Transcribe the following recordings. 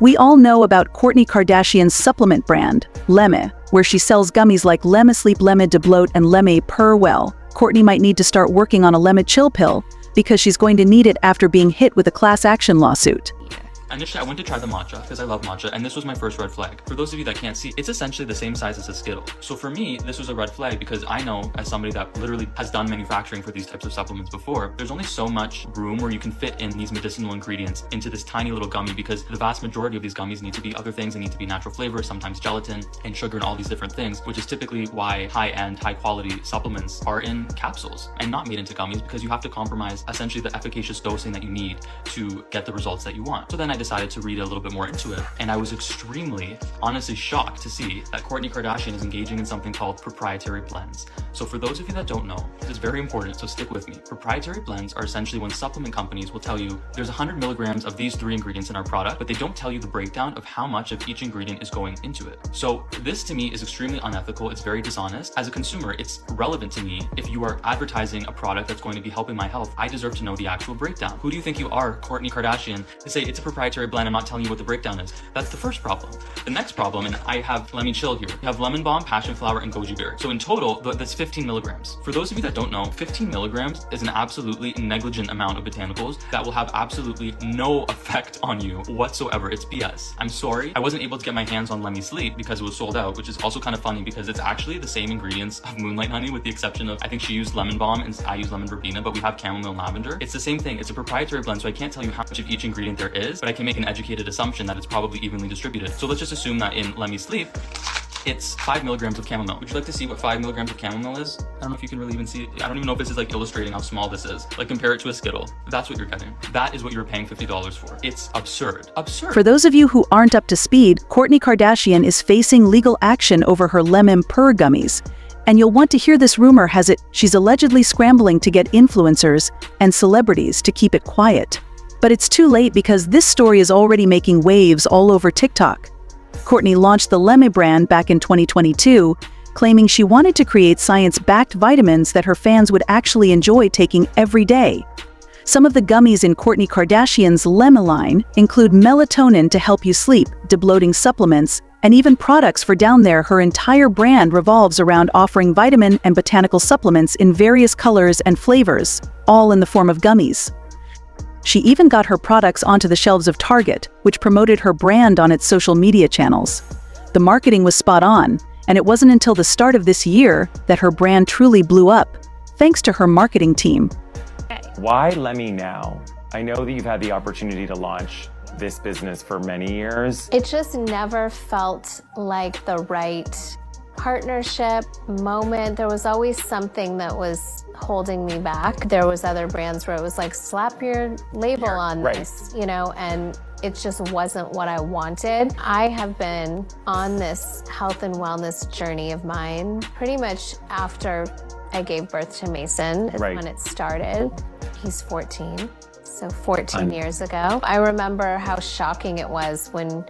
We all know about Kourtney Kardashian's supplement brand, Lemme, where she sells gummies like Lemme Sleep, Lemme De Bloat, and Lemme Purr Well. Kourtney might need to start working on a Lemme Chill pill because she's going to need it after being hit with a class action lawsuit. Initially, I went to try the matcha because I love matcha, and this was my first red flag. For those of you that can't see, it's essentially the same size as a Skittle. So for me, this was a red flag because I know, as somebody that literally has done manufacturing for these types of supplements before, there's only so much room where you can fit in these medicinal ingredients into this tiny little gummy, because the vast majority of these gummies need to be other things. They need to be natural flavors, sometimes gelatin and sugar and all these different things, which is typically why high-end, high-quality supplements are in capsules and not made into gummies, because you have to compromise essentially the efficacious dosing that you need to get the results that you want. So then I decided to read a little bit more into it, and I was extremely, honestly shocked to see that Kourtney Kardashian is engaging in something called proprietary blends. So for those of you that don't know, this is very important, so stick with me. Proprietary blends are essentially when supplement companies will tell you there's 100 milligrams of these 3 ingredients in our product, but they don't tell you the breakdown of how much of each ingredient is going into it. So this to me is extremely unethical. It's very dishonest. As a consumer, it's relevant to me. If you are advertising a product that's going to be helping my health, I deserve to know the actual breakdown. Who do you think you are, Kourtney Kardashian, to say it's a proprietary blend? I'm not telling you what the breakdown is. That's the first problem. The next problem, and I have Lemon Chill here. You have lemon balm, passion flower, and goji berry. So in total, that's 15 milligrams. For those of you that don't know, 15 milligrams is an absolutely negligent amount of botanicals that will have absolutely no effect on you whatsoever. It's BS. I'm sorry. I wasn't able to get my hands on Lemme Sleep because it was sold out, which is also kind of funny because it's actually the same ingredients of Moonlight Honey, with the exception of, I think she used lemon balm and I use lemon verbena, but we have chamomile and lavender. It's the same thing. It's a proprietary blend, so I can't tell you how much of each ingredient there is, but I can make an educated assumption that it's probably evenly distributed. So let's just assume that in Lemme Sleep, it's 5 milligrams of chamomile. Would you like to see what 5 milligrams of chamomile is? I don't know if you can really even see it. I don't even know if this is like illustrating how small this is. Like, compare it to a Skittle. That's what you're getting. That is what you're paying $50 for. It's absurd. Absurd. For those of you who aren't up to speed, Kourtney Kardashian is facing legal action over her Lemon Purr gummies. And you'll want to hear this. Rumor has it she's allegedly scrambling to get influencers and celebrities to keep it quiet. But it's too late because this story is already making waves all over TikTok. Kourtney launched the Lemme brand back in 2022, claiming she wanted to create science-backed vitamins that her fans would actually enjoy taking every day. Some of the gummies in Kourtney Kardashian's Lemme line include melatonin to help you sleep, debloating supplements, and even products for down there. Her entire brand revolves around offering vitamin and botanical supplements in various colors and flavors, all in the form of gummies. She even got her products onto the shelves of Target, which promoted her brand on its social media channels. The marketing was spot on, and it wasn't until the start of this year that her brand truly blew up, thanks to her marketing team. Why Lemme now? I know that you've had the opportunity to launch this business for many years. It just never felt like the right partnership moment. There was always something that was holding me back. There was other brands where it was like, slap your label on this, you know, and it just wasn't what I wanted. I have been on this health and wellness journey of mine pretty much after I gave birth to Mason is when it started. He's 14, so 14 years ago. I remember how shocking it was when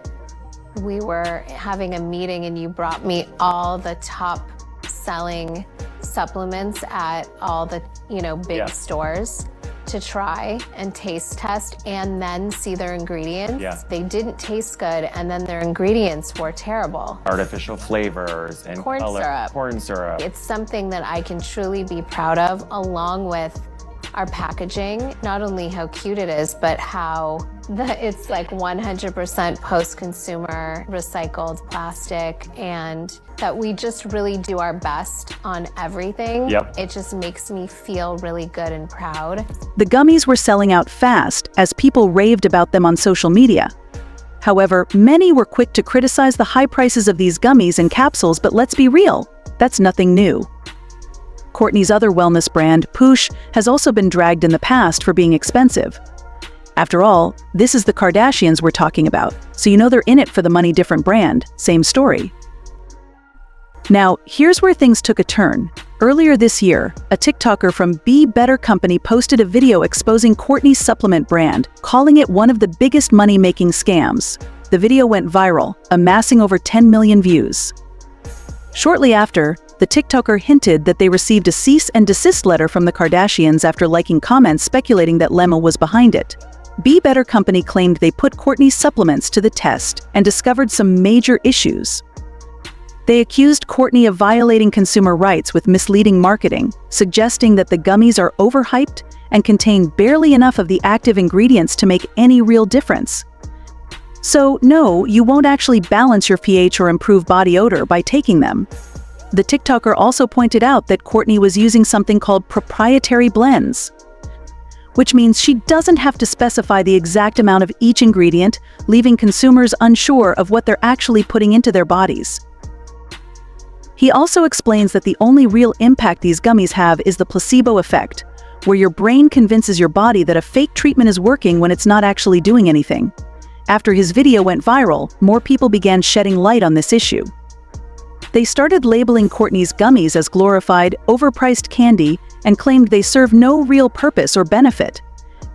we were having a meeting and you brought me all the top selling supplements at all the, you know, big stores to try and taste test and then see their ingredients. They didn't taste good, and then their ingredients were terrible. Artificial flavors and corn syrup. It's something that I can truly be proud of, along with our packaging. Not only how cute it is, but how it's like 100% post-consumer recycled plastic, and that we just really do our best on everything. It just makes me feel really good and proud. The gummies were selling out fast as people raved about them on social media. However, many were quick to criticize the high prices of these gummies and capsules, but let's be real, that's nothing new. Kourtney's other wellness brand, Poosh, has also been dragged in the past for being expensive. After all, this is the Kardashians we're talking about, so you know they're in it for the money. Different brand, same story. Now, here's where things took a turn. Earlier this year, a TikToker from Be Better Company posted a video exposing Kourtney's supplement brand, calling it one of the biggest money-making scams. The video went viral, amassing over 10 million views. Shortly after, the TikToker hinted that they received a cease and desist letter from the Kardashians after liking comments speculating that Lemme was behind it. Be Better Company claimed they put Kourtney's supplements to the test and discovered some major issues. They accused Kourtney of violating consumer rights with misleading marketing, suggesting that the gummies are overhyped and contain barely enough of the active ingredients to make any real difference. So, no, you won't actually balance your pH or improve body odor by taking them. The TikToker also pointed out that Kourtney was using something called proprietary blends, which means she doesn't have to specify the exact amount of each ingredient, leaving consumers unsure of what they're actually putting into their bodies. He also explains that the only real impact these gummies have is the placebo effect, where your brain convinces your body that a fake treatment is working when it's not actually doing anything. After his video went viral, more people began shedding light on this issue. They started labeling Kourtney's gummies as glorified, overpriced candy and claimed they serve no real purpose or benefit.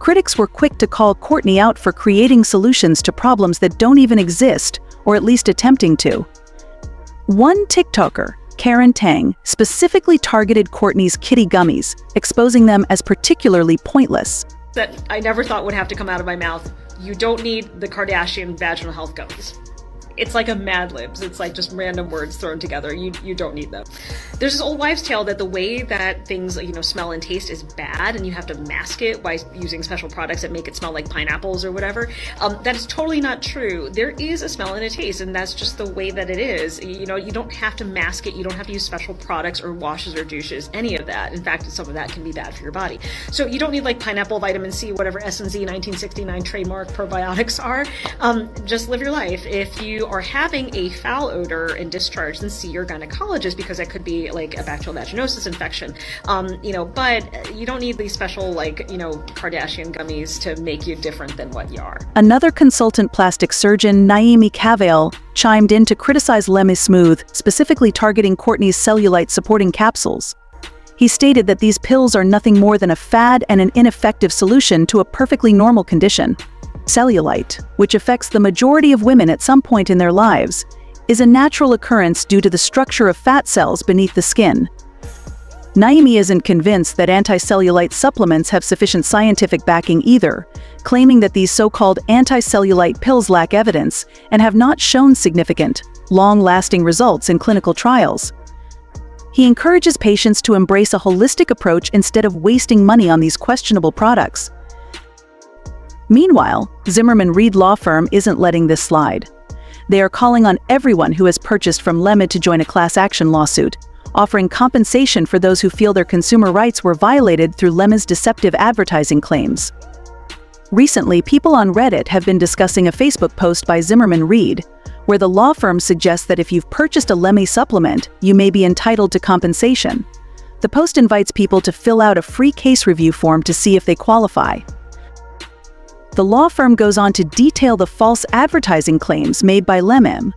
Critics were quick to call Kourtney out for creating solutions to problems that don't even exist, or at least attempting to. One TikToker, Karen Tang, specifically targeted Kourtney's kitty gummies, exposing them as particularly pointless. That I never thought would have to come out of my mouth. You don't need the Kardashian vaginal health gummies. It's like a Mad Libs. It's like just random words thrown together. You don't need them. There's this old wives' tale that the way that things, smell and taste is bad, and you have to mask it by using special products that make it smell like pineapples or whatever. That is totally not true. There is a smell and a taste, and that's just the way that it is. You don't have to mask it. You don't have to use special products or washes or douches, any of that. In fact, some of that can be bad for your body. So you don't need like pineapple, vitamin C, whatever S&Z 1969 trademark probiotics are. Just live your life. If you are having a foul odor and discharge, then see your gynecologist, because that could be like a bacterial vaginosis infection. But you don't need these special Kardashian gummies to make you different than what you are. Another consultant plastic surgeon, Naomi Cavell, chimed in to criticize Lemme Smooth, specifically targeting Kourtney's cellulite-supporting capsules. He stated that these pills are nothing more than a fad and an ineffective solution to a perfectly normal condition. Cellulite, which affects the majority of women at some point in their lives, is a natural occurrence due to the structure of fat cells beneath the skin. Naomi isn't convinced that anti-cellulite supplements have sufficient scientific backing either, claiming that these so-called anti-cellulite pills lack evidence and have not shown significant, long-lasting results in clinical trials. He encourages patients to embrace a holistic approach instead of wasting money on these questionable products. Meanwhile, Zimmerman Reed law firm isn't letting this slide. They are calling on everyone who has purchased from Lemme to join a class action lawsuit, offering compensation for those who feel their consumer rights were violated through Lemme's deceptive advertising claims. Recently, people on Reddit have been discussing a Facebook post by Zimmerman Reed, where the law firm suggests that if you've purchased a Lemme supplement, you may be entitled to compensation. The post invites people to fill out a free case review form to see if they qualify. The law firm goes on to detail the false advertising claims made by Lemme.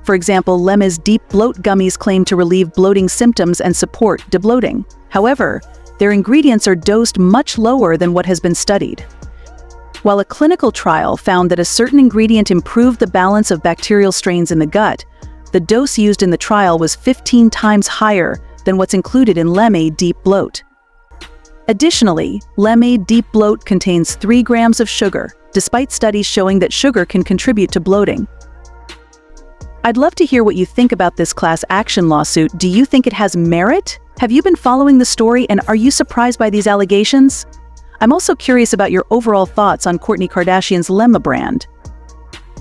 For example, Lemme's Deep Bloat gummies claim to relieve bloating symptoms and support debloating. However, their ingredients are dosed much lower than what has been studied. While a clinical trial found that a certain ingredient improved the balance of bacterial strains in the gut, the dose used in the trial was 15 times higher than what's included in Lemme Deep Bloat. Additionally, Lemme Deep Bloat contains 3 grams of sugar, despite studies showing that sugar can contribute to bloating. I'd love to hear what you think about this class action lawsuit. Do you think it has merit? Have you been following the story, and are you surprised by these allegations? I'm also curious about your overall thoughts on Kourtney Kardashian's Lemme brand.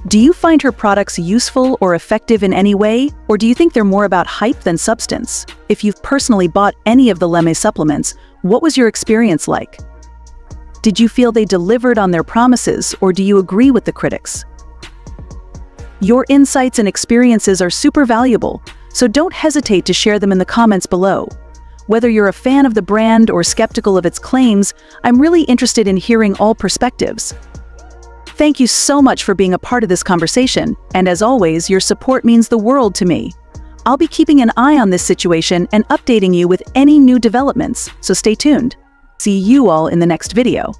Do you find her products useful or effective in any way, or do you think they're more about hype than substance? If you've personally bought any of the Lemme supplements, what was your experience like? Did you feel they delivered on their promises, or do you agree with the critics? Your insights and experiences are super valuable, so don't hesitate to share them in the comments below. Whether you're a fan of the brand or skeptical of its claims, I'm really interested in hearing all perspectives. Thank you so much for being a part of this conversation, and as always, your support means the world to me. I'll be keeping an eye on this situation and updating you with any new developments, so stay tuned. See you all in the next video.